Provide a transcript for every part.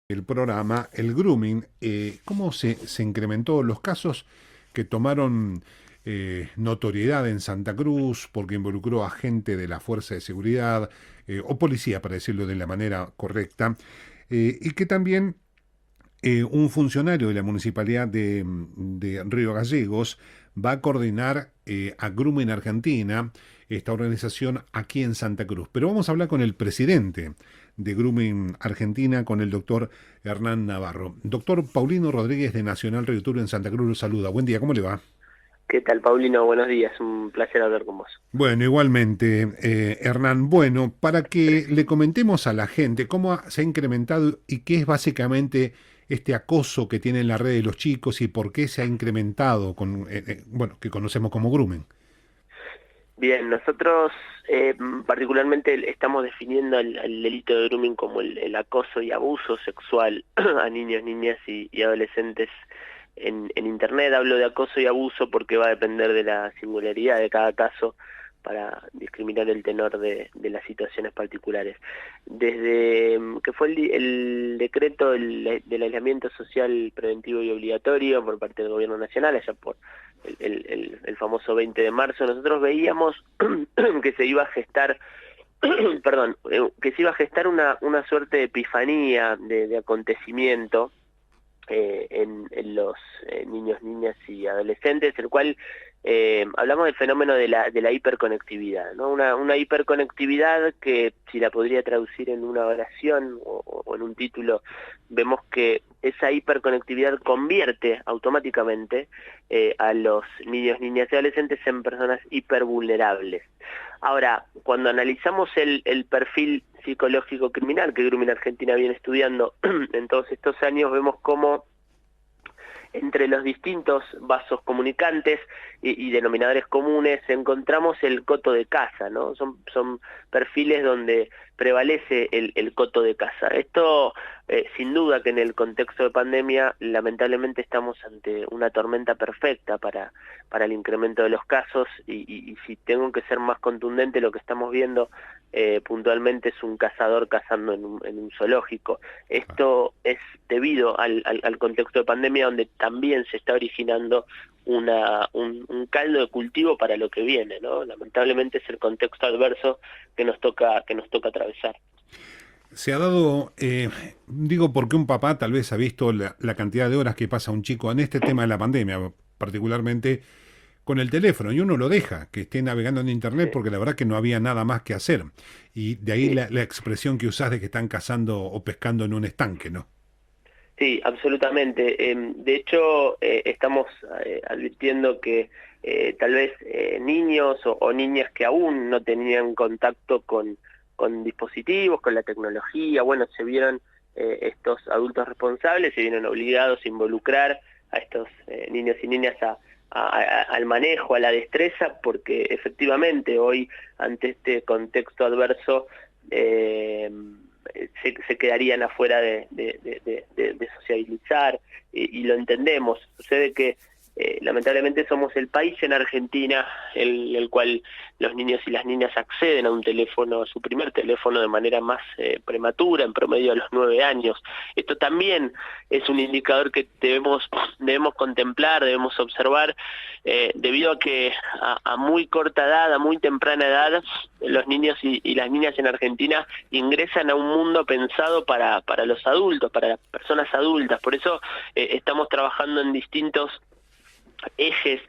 El programa, el grooming, cómo se incrementó los casos que tomaron notoriedad en Santa Cruz porque involucró a gente de la Fuerza de Seguridad o policía, para decirlo de la manera correcta, y que también un funcionario de la Municipalidad de Río Gallegos va a coordinar a Grooming Argentina, esta organización aquí en Santa Cruz. Pero vamos a hablar con el presidente de Grooming Argentina, con el doctor Hernán Navarro. Doctor Paulino Rodríguez de Nacional Río Turbio en Santa Cruz lo saluda. Buen día, ¿cómo le va? ¿Qué tal, Paulino? Buenos días, un placer hablar con vos. Bueno, igualmente, Hernán, bueno, para que le comentemos a la gente cómo se ha incrementado y qué es básicamente este acoso que tienen las redes de los chicos y por qué se ha incrementado con, bueno, que conocemos como grooming. Bien, nosotros particularmente estamos definiendo el delito de grooming como el acoso y abuso sexual a niños, niñas y adolescentes en Internet. Hablo de acoso y abuso porque va a depender de la singularidad de cada caso para discriminar el tenor de las situaciones particulares. Desde que fue el decreto del aislamiento social preventivo y obligatorio por parte del Gobierno Nacional, allá por el famoso 20 de marzo, nosotros veíamos que se iba a gestar perdón, que se iba a gestar una suerte de epifanía de acontecimiento en los niños, niñas y adolescentes, el cual hablamos del fenómeno de la hiperconectividad, ¿no? Una hiperconectividad que, si la podría traducir en una oración o en un título, vemos que esa hiperconectividad convierte automáticamente a los niños, niñas y adolescentes en personas hipervulnerables. Ahora, cuando analizamos el perfil psicológico criminal que Grooming Argentina viene estudiando en todos estos años, vemos cómo entre los distintos vasos comunicantes y denominadores comunes encontramos el coto de casa, ¿no? Son perfiles donde prevalece el coto de casa. Esto, sin duda que en el contexto de pandemia, lamentablemente estamos ante una tormenta perfecta para el incremento de los casos y si tengo que ser más contundente, lo que estamos viendo puntualmente es un cazador cazando en un zoológico. Esto es debido al contexto de pandemia, donde también se está originando un caldo de cultivo para lo que viene, ¿no? Lamentablemente es el contexto adverso que nos toca atravesar. Se ha dado, digo porque un papá tal vez ha visto la cantidad de horas que pasa un chico en este tema de la pandemia, particularmente con el teléfono, y uno lo deja, que esté navegando en internet Sí, porque la verdad que no había nada más que hacer. Y de ahí sí. la expresión que usás de que están cazando o pescando en un estanque, ¿no? Sí, absolutamente. De hecho, estamos advirtiendo que tal vez niños o niñas que aún no tenían contacto con dispositivos, con la tecnología, bueno, se vieron estos adultos responsables, se vieron obligados a involucrar a estos niños y niñas al manejo, a la destreza, porque efectivamente hoy, ante este contexto adverso, se quedarían afuera de sociabilizar, y lo entendemos. Sucede que lamentablemente somos el país en Argentina en el cual los niños y las niñas acceden a un teléfono, a su primer teléfono, de manera más prematura, en promedio a los 9 años. Esto también es un indicador que debemos contemplar, debemos observar, debido a que a muy corta edad, a muy temprana edad, los niños y las niñas en Argentina ingresan a un mundo pensado para los adultos, para las personas adultas. Por eso estamos trabajando en distintos ejes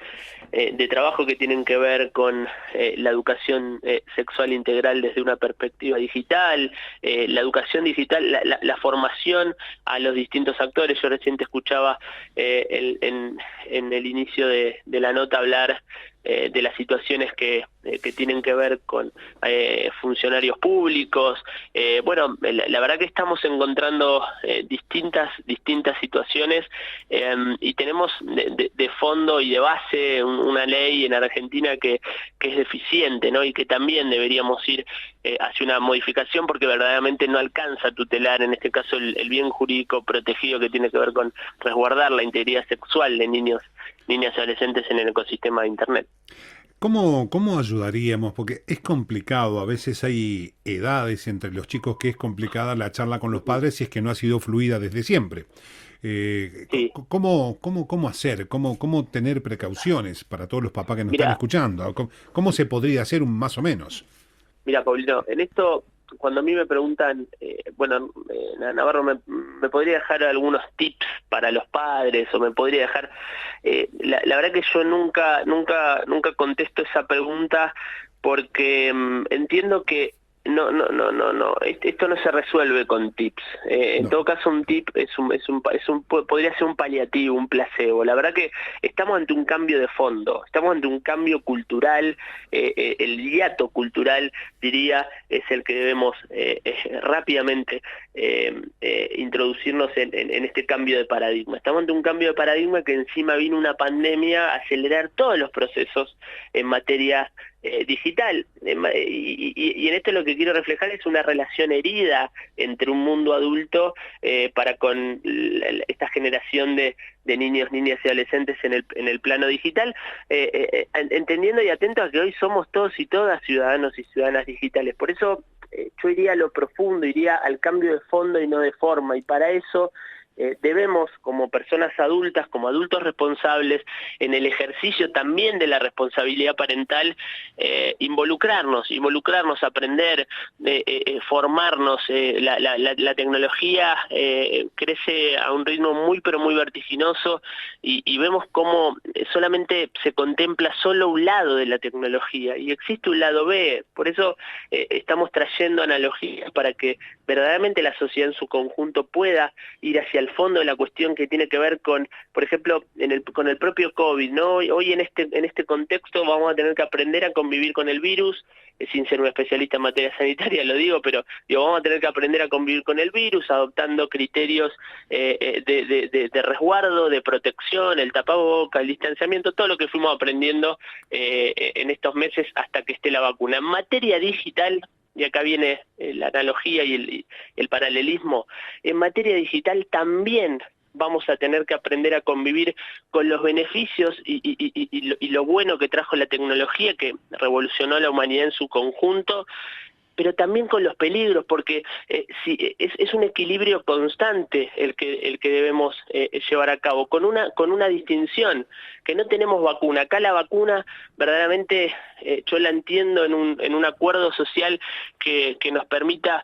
de trabajo que tienen que ver con la educación sexual integral desde una perspectiva digital, la educación digital, la formación a los distintos actores. Yo recién te escuchaba en el inicio de la nota hablar de las situaciones que tienen que ver con funcionarios públicos. Bueno, la verdad que estamos encontrando distintas situaciones, y tenemos de fondo y de base una ley en Argentina que es deficiente, ¿no? Y que también deberíamos ir hacia una modificación, porque verdaderamente no alcanza a tutelar, en este caso, el bien jurídico protegido que tiene que ver con resguardar la integridad sexual de niños, niñas y adolescentes en el ecosistema de Internet. ¿Cómo ayudaríamos? Porque es complicado, a veces hay edades entre los chicos que es complicada la charla con los Ujú. padres si es que no ha sido fluida desde siempre. Sí, ¿Cómo hacer? ¿Cómo tener precauciones para todos los papás que nos están mira, escuchando? ¿Cómo se podría hacer un más o menos? mira, Paulino, en esto, cuando a mí me preguntan, bueno, Navarro, ¿me podría dejar algunos tips para los padres o me podría dejar? La verdad que yo nunca contesto esa pregunta porque entiendo que no, esto no se resuelve con tips. En No. todo caso, un tip podría ser un paliativo, un placebo. La verdad que estamos ante un cambio de fondo, estamos ante un cambio cultural, el hiato cultural, diría, es el que debemos rápidamente introducirnos en este cambio de paradigma. Estamos ante un cambio de paradigma que encima vino una pandemia a acelerar todos los procesos en materia digital, y en esto lo que quiero reflejar es una relación herida entre un mundo adulto para con esta generación de niños, niñas y adolescentes en el plano digital, entendiendo y atento a que hoy somos todos y todas ciudadanos y ciudadanas digitales. Por eso yo iría a lo profundo, iría al cambio de fondo y no de forma, y para eso debemos, como personas adultas, como adultos responsables, en el ejercicio también de la responsabilidad parental, involucrarnos, aprender, formarnos. La tecnología crece a un ritmo muy pero muy vertiginoso, y vemos cómo solamente se contempla solo un lado de la tecnología y existe un lado B. Por eso estamos trayendo analogías para que verdaderamente la sociedad en su conjunto pueda ir hacia el fondo de la cuestión que tiene que ver con, por ejemplo, con el propio COVID, ¿no? Hoy en este contexto vamos a tener que aprender a convivir con el virus, sin ser un especialista en materia sanitaria, lo digo, pero digo, vamos a tener que aprender a convivir con el virus, adoptando criterios de resguardo, de protección, el tapaboca, el distanciamiento, todo lo que fuimos aprendiendo en estos meses hasta que esté la vacuna. En materia digital, y acá viene la analogía y el paralelismo, en materia digital también vamos a tener que aprender a convivir con los beneficios y lo bueno que trajo la tecnología, que revolucionó a la humanidad en su conjunto, pero también con los peligros, porque es un equilibrio constante el que debemos llevar a cabo, con una distinción, que no tenemos vacuna. Acá la vacuna verdaderamente yo la entiendo en un acuerdo social que nos permita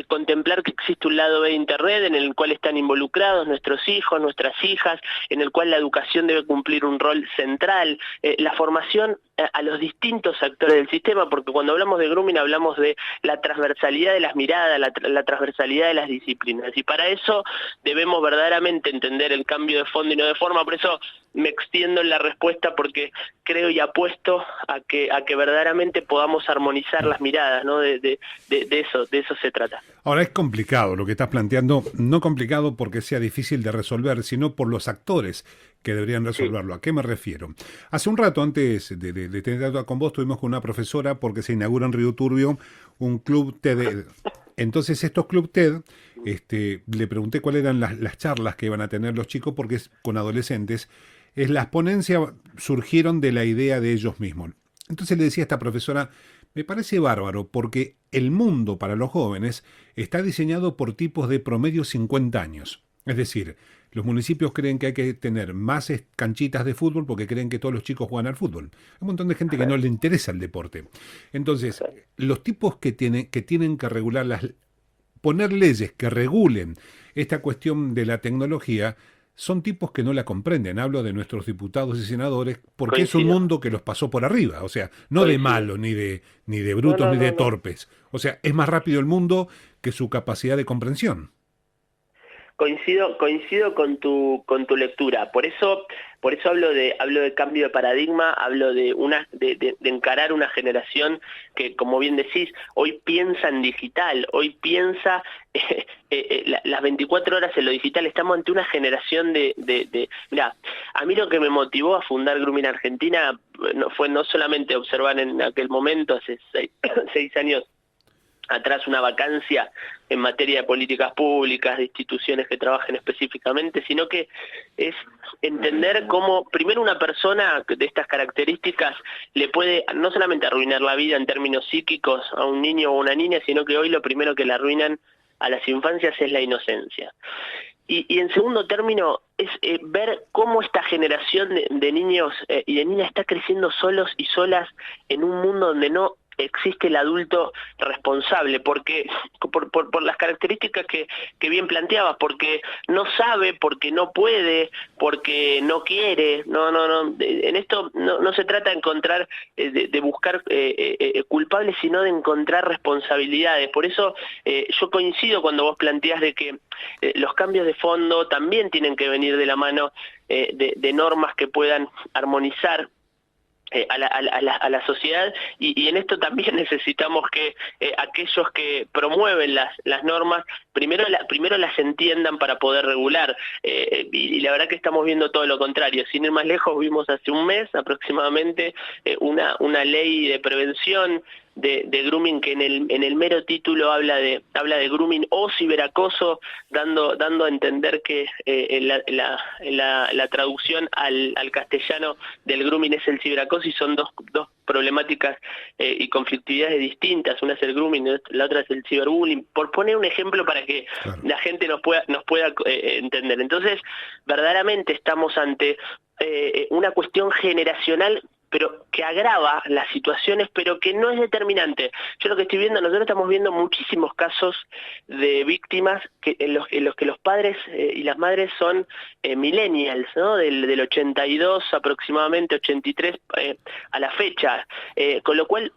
contemplar que existe un lado B de Internet en el cual están involucrados nuestros hijos, nuestras hijas, en el cual la educación debe cumplir un rol central, la formación a los distintos actores del sistema, porque cuando hablamos de grooming hablamos de la transversalidad de las miradas, la transversalidad de las disciplinas, y para eso debemos verdaderamente entender el cambio de fondo y no de forma. Por eso me extiendo en la respuesta, porque creo y apuesto a que verdaderamente podamos armonizar las miradas, ¿no? De eso se trata. Ahora es complicado lo que estás planteando, no complicado porque sea difícil de resolver, sino por los actores que deberían Sí. resolverlo. ¿A qué me refiero? Hace un rato, antes de tener algo con vos, tuvimos con una profesora porque se inaugura en Río Turbio un club TED. Entonces estos club TED, le pregunté cuáles eran las charlas que iban a tener los chicos porque es con adolescentes. Las ponencias surgieron de la idea de ellos mismos. Entonces le decía a esta profesora, me parece bárbaro porque el mundo para los jóvenes está diseñado por tipos de promedio 50 años. Es decir, los municipios creen que hay que tener más canchitas de fútbol porque creen que todos los chicos juegan al fútbol. Hay un montón de gente que no le interesa el deporte. Entonces, los tipos que tienen que regular poner leyes que regulen esta cuestión de la tecnología son tipos que no la comprenden. Hablo de nuestros diputados y senadores porque es un Coincido, mundo que los pasó por arriba. O sea, no de coincido. malos, ni de No, brutos, no, ni de no, no. torpes. O sea, es más rápido el mundo que su capacidad de comprensión. Coincido con tu lectura. Por eso hablo de cambio de paradigma, hablo de encarar una generación que, como bien decís, hoy piensa en digital, hoy piensa las 24 horas en lo digital. Estamos ante una generación Mirá, a mí lo que me motivó a fundar Grooming Argentina fue no solamente observar en aquel momento, hace 6 años atrás una vacancia en materia de políticas públicas, de instituciones que trabajen específicamente, sino que es entender cómo primero una persona de estas características le puede no solamente arruinar la vida en términos psíquicos a un niño o una niña, sino que hoy lo primero que le arruinan a las infancias es la inocencia. Y en segundo término es ver cómo esta generación de niños y de niñas está creciendo solos y solas en un mundo donde no existe el adulto responsable, porque por las características que bien planteabas, porque no sabe, porque no puede, porque no quiere. No, en esto no se trata de encontrar, de buscar culpables, sino de encontrar responsabilidades. Por eso yo coincido cuando vos planteás de que los cambios de fondo también tienen que venir de la mano de normas que puedan armonizar a la sociedad, y en esto también necesitamos que aquellos que promueven las normas primero las entiendan para poder regular, y la verdad que estamos viendo todo lo contrario. Sin ir más lejos, vimos hace un mes aproximadamente una ley de prevención de grooming que en el mero título habla de grooming o ciberacoso, dando a entender que la traducción al castellano del grooming es el ciberacoso, y son dos problemáticas y conflictividades distintas. Una es el grooming, la otra es el ciberbullying, por poner un ejemplo para que la gente nos pueda entender. Entonces, verdaderamente estamos ante una cuestión generacional, pero que agrava las situaciones, pero que no es determinante. Yo lo que estoy viendo, nosotros estamos viendo muchísimos casos de víctimas en los que los padres y las madres son millennials, ¿no? Del 82 aproximadamente, 83 a la fecha, con lo cual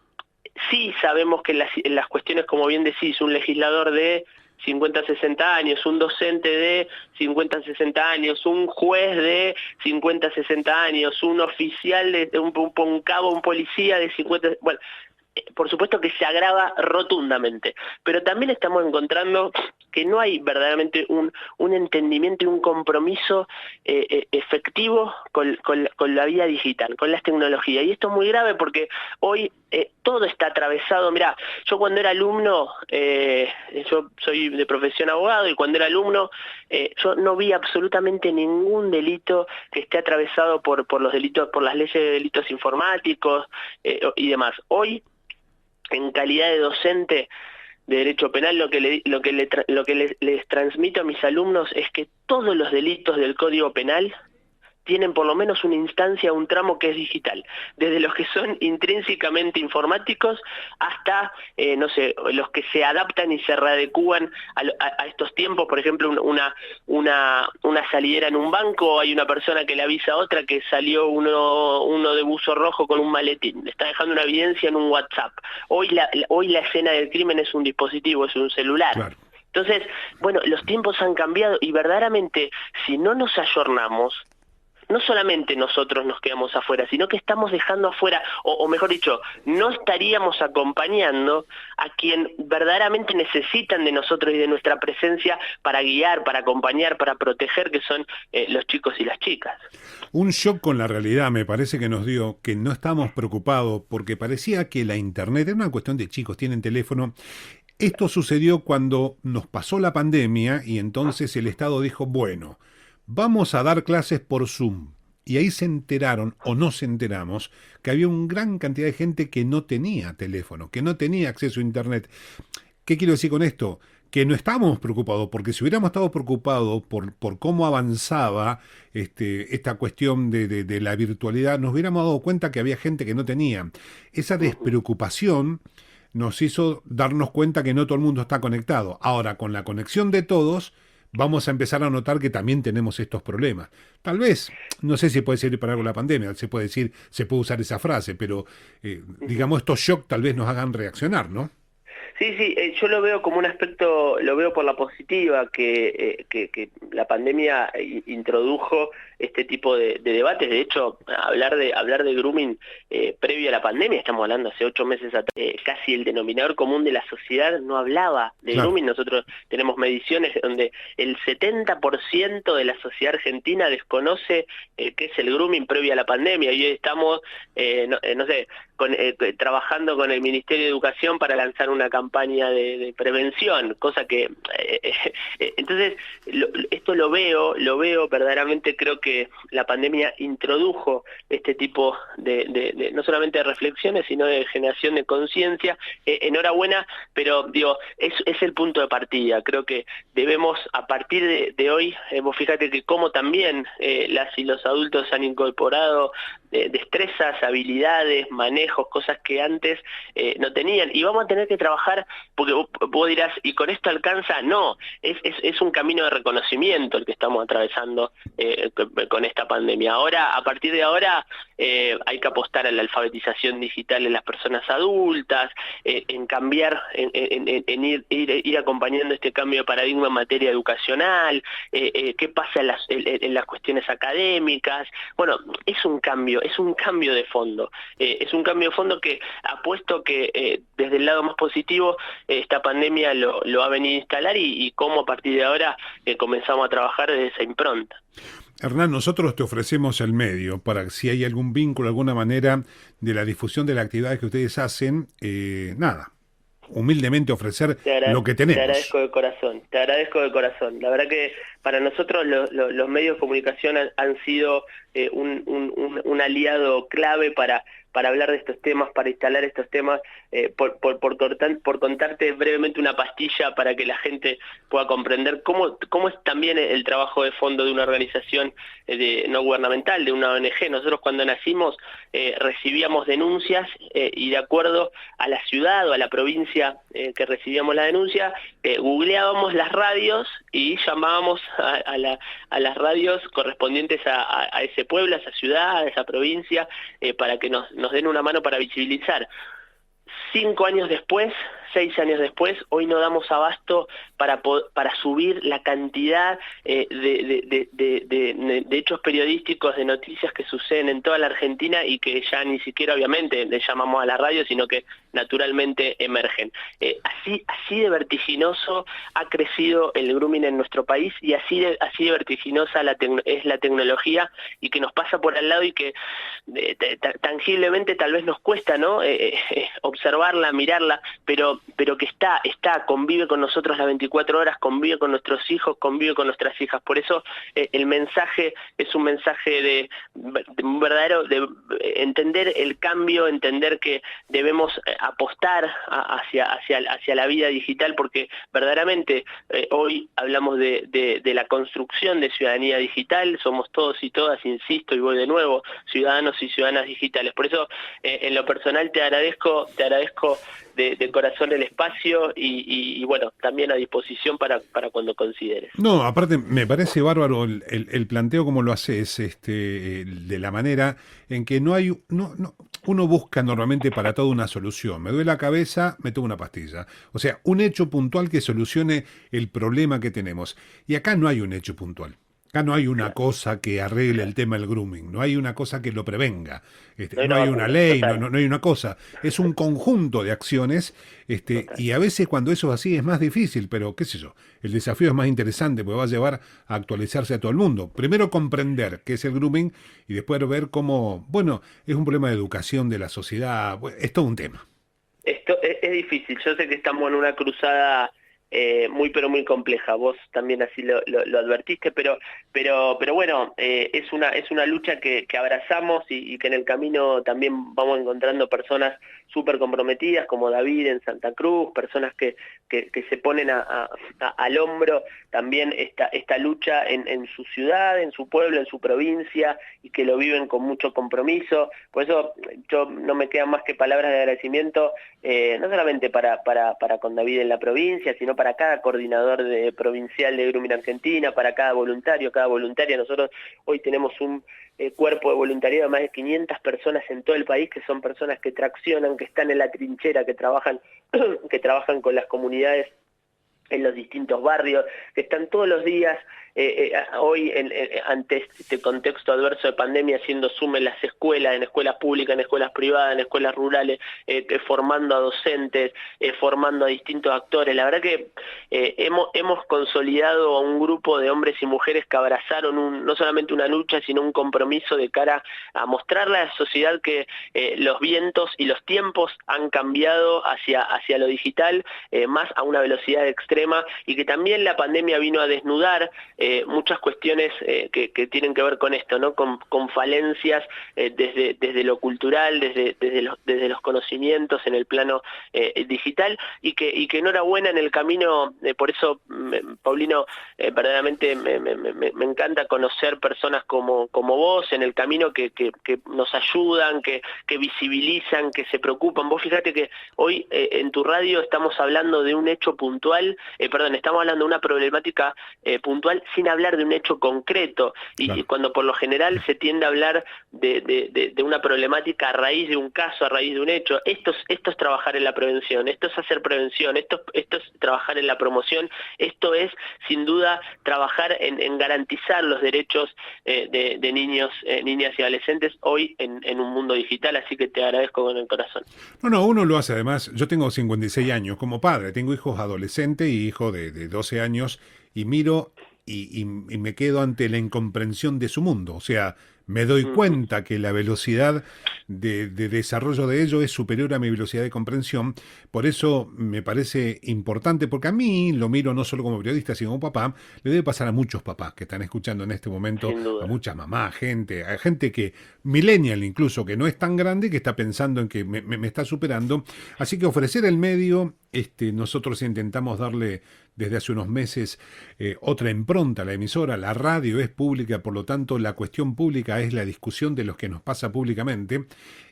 sí sabemos que en las cuestiones, como bien decís, un legislador de 50, 60 años, un docente de 50, 60 años, un juez de 50, 60 años, un oficial, un cabo, un policía de 50... Bueno, por supuesto que se agrava rotundamente, pero también estamos encontrando que no hay verdaderamente un entendimiento y un compromiso efectivo con la vida digital, con las tecnologías. Y esto es muy grave porque hoy todo está atravesado. Mirá, yo cuando era alumno, yo soy de profesión abogado, y cuando era alumno yo no vi absolutamente ningún delito que esté atravesado por los delitos, por las leyes de delitos informáticos y demás. Hoy, en calidad de docente de Derecho Penal, lo que les transmito a mis alumnos es que todos los delitos del Código Penal tienen por lo menos una instancia, un tramo que es digital, desde los que son intrínsecamente informáticos hasta, no sé, los que se adaptan y se readecúan a estos tiempos. Por ejemplo, una salidera en un banco, hay una persona que le avisa a otra que salió uno de buzo rojo con un maletín, le está dejando una evidencia en un WhatsApp. Hoy la escena del crimen es un dispositivo, es un celular. Claro. Entonces, bueno, los tiempos han cambiado, y verdaderamente, si no nos ayornamos, no solamente nosotros nos quedamos afuera, sino que estamos dejando afuera, o mejor dicho, no estaríamos acompañando a quien verdaderamente necesitan de nosotros y de nuestra presencia para guiar, para acompañar, para proteger, que son los chicos y las chicas. Un shock con la realidad me parece que nos dio, que no estábamos preocupados, porque parecía que la internet era una cuestión de chicos, tienen teléfono. Esto sucedió cuando nos pasó la pandemia, y entonces el Estado dijo, bueno, vamos a dar clases por Zoom. Y ahí se enteraron, o nos enteramos, que había una gran cantidad de gente que no tenía teléfono, que no tenía acceso a internet. ¿Qué quiero decir con esto? Que no estábamos preocupados, porque si hubiéramos estado preocupados por cómo avanzaba esta cuestión de la virtualidad, nos hubiéramos dado cuenta que había gente que no tenía. Esa despreocupación nos hizo darnos cuenta que no todo el mundo está conectado. Ahora, con la conexión de todos, vamos a empezar a notar que también tenemos estos problemas. Tal vez, no sé si puede servir para algo la pandemia, se puede decir, se puede usar esa frase, pero digamos, estos shock tal vez nos hagan reaccionar, ¿no? Sí, yo lo veo como un aspecto, lo veo por la positiva, que la pandemia introdujo este tipo de debates. De hecho, hablar de grooming previo a la pandemia, estamos hablando hace 8 meses atrás, casi el denominador común de la sociedad no hablaba de grooming. Nosotros tenemos mediciones donde el 70% de la sociedad argentina desconoce qué es el grooming previo a la pandemia, y hoy estamos, trabajando con el Ministerio de Educación para lanzar una campaña campaña de prevención, cosa que entonces esto lo veo verdaderamente. Creo que la pandemia introdujo este tipo de no solamente de reflexiones, sino de generación de conciencia. Enhorabuena, pero digo, es el punto de partida. Creo que debemos, a partir de hoy, vos fíjate que como también las y los adultos han incorporado destrezas, habilidades, manejos, cosas que antes no tenían, y vamos a tener que trabajar, porque vos dirás, ¿y con esto alcanza? No, es un camino de reconocimiento el que estamos atravesando con esta pandemia. Ahora, a partir de ahora, hay que apostar a la alfabetización digital en las personas adultas, en cambiar, en ir acompañando este cambio de paradigma en materia educacional, qué pasa en las cuestiones académicas. Bueno, es un cambio de fondo, es un cambio de fondo que apuesto que desde el lado más positivo esta pandemia lo ha venido a instalar, y cómo a partir de ahora comenzamos a trabajar desde esa impronta. Hernán, nosotros te ofrecemos el medio para si hay algún vínculo, alguna manera de la difusión de las actividades que ustedes hacen, nada, humildemente ofrecer lo que tenemos. Te agradezco de corazón. La verdad que para nosotros los medios de comunicación han sido un aliado clave para hablar de estos temas, para instalar estos temas, por contarte brevemente una pastilla para que la gente pueda comprender cómo es también el trabajo de fondo de una organización no gubernamental, de una ONG. Nosotros cuando nacimos recibíamos denuncias y de acuerdo a la ciudad o a la provincia que recibíamos la denuncia, googleábamos las radios y llamábamos a las radios correspondientes a ese pueblo, a esa ciudad, a esa provincia, para que nos den una mano para visibilizar. 5 años después, 6 años después, hoy no damos abasto para subir la cantidad de hechos periodísticos, de noticias que suceden en toda la Argentina y que ya ni siquiera obviamente le llamamos a la radio, sino que naturalmente emergen. Así de vertiginoso ha crecido el grooming en nuestro país, y así de vertiginosa es la tecnología, y que nos pasa por al lado y que tangiblemente tal vez nos cuesta, ¿no? Observarla, mirarla, pero que está, convive con nosotros las 24 horas, convive con nuestros hijos, convive con nuestras hijas. Por eso el mensaje es un mensaje de un verdadero, de entender el cambio, entender que debemos apostar hacia la vida digital, porque verdaderamente hoy hablamos de la construcción de ciudadanía digital. Somos todos y todas, insisto y voy de nuevo, ciudadanos y ciudadanas digitales. Por eso en lo personal te agradezco de corazón el espacio, y bueno, también a disposición para cuando consideres. No, aparte me parece bárbaro el planteo como lo haces, de la manera en que uno busca normalmente para todo una solución. Me duele la cabeza, me tomo una pastilla. O sea, un hecho puntual que solucione el problema que tenemos. Y acá no hay un hecho puntual. Acá no hay una cosa que arregle el tema del grooming, no hay una cosa que lo prevenga, no hay una ley, no hay una cosa, es un conjunto de acciones, y a veces cuando eso es así es más difícil, pero qué sé yo, el desafío es más interesante porque va a llevar a actualizarse a todo el mundo. Primero comprender qué es el grooming y después ver cómo, bueno, es un problema de educación de la sociedad, es todo un tema. Esto es difícil, yo sé que estamos en una cruzada muy pero muy compleja. Vos también así lo advertiste, pero bueno, es una lucha que abrazamos, y que en el camino también vamos encontrando personas súper comprometidas como David en Santa Cruz, personas que se ponen al hombro también esta lucha en su ciudad, en su pueblo, en su provincia, y que lo viven con mucho compromiso. Por eso yo no me quedan más que palabras de agradecimiento, no solamente para con David en la provincia, sino para cada coordinador provincial de Grooming Argentina, para cada voluntario, cada voluntaria. Nosotros hoy tenemos un cuerpo de voluntariado de más de 500 personas en todo el país, que son personas que traccionan, que están en la trinchera, que trabajan con las comunidades en los distintos barrios, que están todos los días hoy ante este contexto adverso de pandemia, haciendo Zoom en las escuelas, en escuelas públicas, en escuelas privadas, en escuelas rurales, formando a docentes, formando a distintos actores. La verdad que hemos consolidado a un grupo de hombres y mujeres que abrazaron no solamente una lucha, sino un compromiso de cara a mostrarle a la sociedad que los vientos y los tiempos han cambiado hacia lo digital, más a una velocidad extrema, y que también la pandemia vino a desnudar muchas cuestiones que tienen que ver con esto, ¿no? Con falencias desde lo cultural, desde los conocimientos en el plano digital, y que enhorabuena en el camino. Por eso, Paulino, verdaderamente me encanta conocer personas como vos en el camino, que nos ayudan, que visibilizan, que se preocupan. Vos fíjate que hoy en tu radio estamos hablando de un hecho puntual, estamos hablando de una problemática puntual sin hablar de un hecho concreto, y Claro. cuando por lo general se tiende a hablar de una problemática a raíz de un caso, a raíz de un hecho. Esto es trabajar en la prevención, esto es hacer prevención, esto es trabajar en la promoción, esto es sin duda trabajar en garantizar los derechos de niños, niñas y adolescentes hoy en un mundo digital, así que te agradezco con el corazón. No, uno lo hace. Además, yo tengo 56 años como padre, tengo hijos adolescentes y hijo de 12 años, y miro y me quedo ante la incomprensión de su mundo. O sea, me doy cuenta que la velocidad de desarrollo de ello es superior a mi velocidad de comprensión. Por eso me parece importante, porque a mí, lo miro no solo como periodista, sino como papá, le debe pasar a muchos papás que están escuchando en este momento, Sin a duda. muchas mamás, a gente que, millennial incluso, que no es tan grande, que está pensando en que me está superando. Así que ofrecer el medio, nosotros intentamos darle desde hace unos meses otra impronta a la emisora. La radio es pública, por lo tanto la cuestión pública es la discusión de lo que nos pasa públicamente.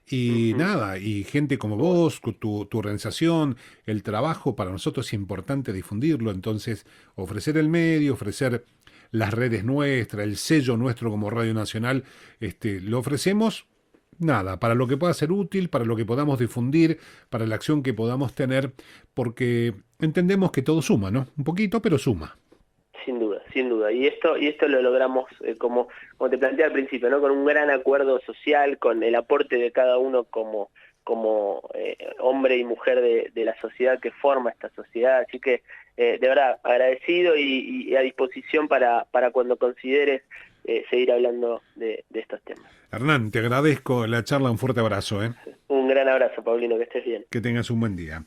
Y nada, y gente como vos, tu organización, el trabajo, para nosotros es importante difundirlo. Entonces, ofrecer el medio, ofrecer las redes nuestras, el sello nuestro como Radio Nacional, lo ofrecemos. Nada, para lo que pueda ser útil, para lo que podamos difundir, para la acción que podamos tener, porque entendemos que todo suma, ¿no? Un poquito, pero suma. Sin duda, sin duda. Y esto lo logramos, como te planteé al principio, ¿no? Con un gran acuerdo social, con el aporte de cada uno como hombre y mujer de la sociedad que forma esta sociedad. Así que, de verdad, agradecido y a disposición para cuando consideres seguir hablando de estos temas. Hernán, te agradezco la charla, un fuerte abrazo, ¿eh? Un gran abrazo, Paulino, que estés bien. Que tengas un buen día.